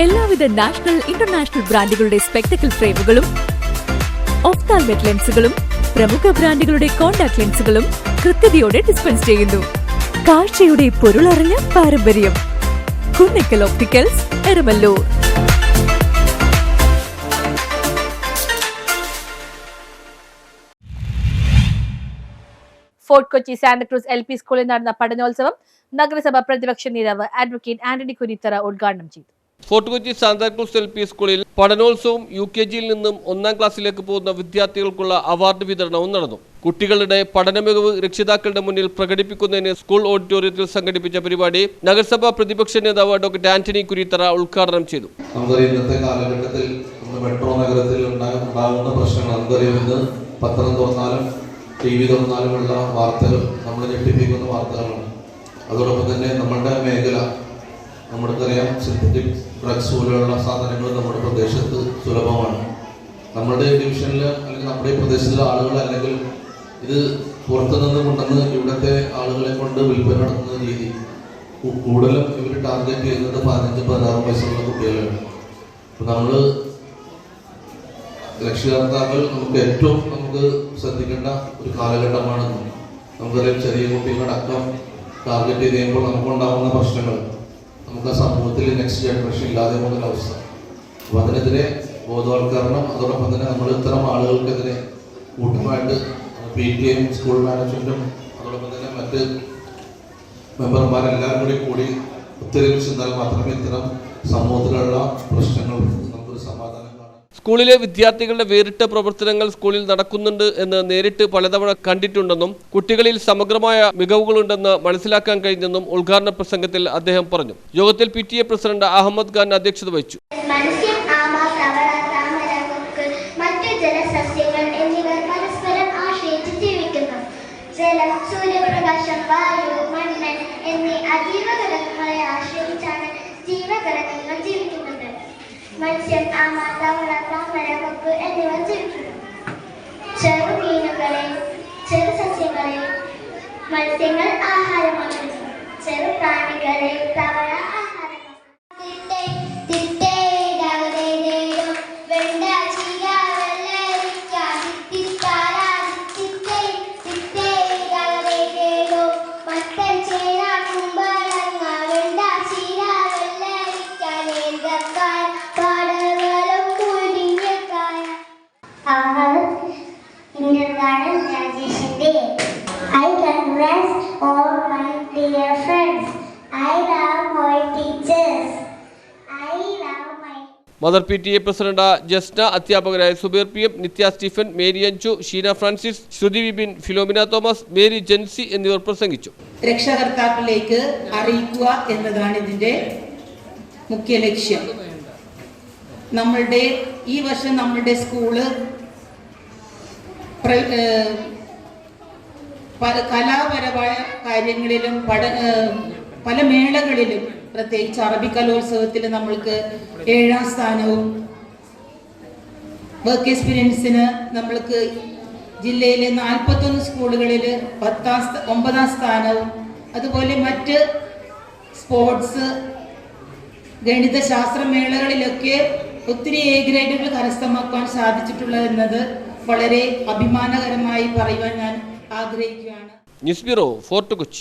എല്ലാവിധ national international ബ്രാൻഡുകളുടെ spectacle ഫ്രെയിമുകളും ഒഫ്താൽമെറ്റ് ലെൻസുകളും പ്രമുഖ ബ്രാൻഡുകളുടെ കോൺടാക്ട് ലെൻസുകളും കൃത്യതയോടെ ഡിസ്പെൻസ് ചെയ്യുന്നു. കാഴ്ചയുടെ പൊരുളറിഞ്ഞ പാരമ്പര്യം. Kunnikkal opticals, Eramalloor. Fort Kochi Santacruz LP സ്കൂളിൽ നടന്ന പഠനോത്സവം നഗരസഭ പ്രതിപക്ഷ നേതാവ് അഡ്വക്കേറ്റ് ആന്റണി കുനിത്തറ ഉദ്ഘാടനം ചെയ്തു. ഫോർട്ട് കൊച്ചി സാന്താക്രൂസ് LP സ്കൂളിൽ പഠനോത്സവം UKGയിൽ നിന്നും 1ാം ക്ലാസ്സിലേക്ക് പോകുന്ന വിദ്യാർത്ഥികൾക്കുള്ള അവാർഡ് വിതരണവും നടന്നു. കുട്ടികളുടെ പഠന മികവ് രക്ഷിതാക്കളുടെ മുന്നിൽ പ്രകടിപ്പിക്കുന്നതിന് സ്കൂൾ ഓഡിറ്റോറിയത്തിൽ സംഘടിപ്പിച്ച പരിപാടി നഗരസഭാ പ്രതിപക്ഷ നേതാവ് അഡ്വക്കേറ്റ് ആന്റണി കുനിത്തറ ഉദ്ഘാടനം ചെയ്തു. ഇന്നത്തെ കാലഘട്ടത്തിൽ മെട്രോ നഗരത്തിൽ ഉണ്ടാകുന്ന പ്രശ്നങ്ങൾ നമുക്കറിയാവുന്ന പത്രം തുറന്നാലും TV തുറന്നാലുമുള്ള വാർത്തകൾ നമ്മൾ ഞെട്ടിപ്പിക്കുന്ന വാർത്തകളാണ്. അതോടൊപ്പം തന്നെ നമ്മുടെ മേഖല നമ്മൾക്കറിയാം, സിന്തറ്റിക് ഡ്രഗ്സ് പോലെയുള്ള സാധനങ്ങൾ നമ്മുടെ പ്രദേശത്ത് സുലഭമാണ്. നമ്മുടെ ഡിവിഷനിൽ അല്ലെങ്കിൽ നമ്മുടെ പ്രദേശത്തിലെ ആളുകൾ അല്ലെങ്കിൽ ഇത് പുറത്തുനിന്ന് കൊണ്ടുവന്ന് ഇവിടുത്തെ ആളുകളെ കൊണ്ട് വിൽപ്പന നടത്തുന്ന രീതി കൂടുതലും ഇവർ ടാർഗറ്റ് ചെയ്യുന്നത് 15-16 വയസ്സുള്ള കുട്ടികളാണ്. അപ്പോൾ നമ്മൾ രക്ഷിതാക്കൾ ഏറ്റവും ശ്രദ്ധിക്കേണ്ട ഒരു കാലഘട്ടമാണ്. നമുക്കറിയാം, ചെറിയ കുട്ടികളടക്കം ടാർഗറ്റ് ചെയ്ത് കഴിയുമ്പോൾ നമുക്കുണ്ടാകുന്ന പ്രശ്നങ്ങൾ നമുക്ക് സമൂഹത്തിൽ നെക്സ്റ്റ് ജനറേഷൻ ഇല്ലാതെ പോകുന്ന അവസ്ഥ. അപ്പോൾ അതിനെതിരെ ബോധവൽക്കരണം, അതോടൊപ്പം തന്നെ നമ്മൾ ഇത്തരം ആളുകൾക്കെതിരെ കൂട്ടമായിട്ട് PTA സ്കൂൾ മാനേജ്മെൻറ്റും അതോടൊപ്പം തന്നെ മറ്റ് മെമ്പർമാരെല്ലാവരും കൂടി ഒത്തൊരുമിച്ച് നിന്നാൽ മാത്രമേ ഇത്തരം സമൂഹത്തിലുള്ള പ്രശ്നങ്ങൾ നമുക്കൊരു സമാധാനം. സ്കൂളിലെ വിദ്യാർത്ഥികളുടെ വേറിട്ട പ്രവർത്തനങ്ങൾ സ്കൂളിൽ നടക്കുന്നുണ്ട് എന്ന് നേരിട്ട് പലതവണ കണ്ടിട്ടുണ്ടെന്നും കുട്ടികളിൽ സമഗ്രമായ മികവുകളുണ്ടെന്ന് മനസ്സിലാക്കാൻ കഴിഞ്ഞെന്നും ഉദ്ഘാടന പ്രസംഗത്തിൽ അദ്ദേഹം പറഞ്ഞു. യോഗത്തിൽ PTA പ്രസിഡന്റ് അഹമ്മദ് ഖാൻ അധ്യക്ഷത വഹിച്ചു. മത്സ്യം, ആമ, തവള, താമര, കൊക്ക് എന്നിവ ജീവിക്കുന്നു. ചെറുമീനുകളെ, ചെറു സസ്യങ്ങളെ മത്സ്യങ്ങൾ ആഹാരമാക്കുന്നു. ചെറു പ്രാണികളെ തവള ആഹാരമാക്കുന്നു. I congrats all my dear friends. I love my teachers. I love my mother PTA president Jasna, അധ്യാപകരായ Subeer PM, Nithya Stephen, Mary Anju, Sheena Francis, Shruthi Vipin, Philomena Thomas, Mary Jency എന്നിവർ പ്രസംഗിച്ചു. രക്ഷകർത്താക്കളിലേക്ക് അറിയിക്കുക എന്നതാണ് ഇതിന്റെ മുഖ്യ ലക്ഷ്യം. ഈ വർഷം നമ്മളുടെ സ്കൂള് കലാപരമായ കാര്യങ്ങളിലും പല മേളകളിലും, പ്രത്യേകിച്ച് അറബി കലോത്സവത്തിൽ നമ്മൾക്ക് 7ാം സ്ഥാനവും, വർക്ക് എക്സ്പീരിയൻസിന് നമ്മൾക്ക് ജില്ലയിലെ 41 സ്കൂളുകളിൽ 9ാം സ്ഥാനവും, അതുപോലെ മറ്റ് സ്പോർട്സ്, ഗണിത ശാസ്ത്രമേളകളിലൊക്കെ ഒത്തിരി A ഗ്രേഡുകൾ കരസ്ഥമാക്കാൻ സാധിച്ചിട്ടുള്ളതെന്നത് വളരെ അഭിമാനകരമായി പറയുവാൻ ഞാൻ ആഗ്രഹിക്കുകയാണ്. News bureau, fort Kochi.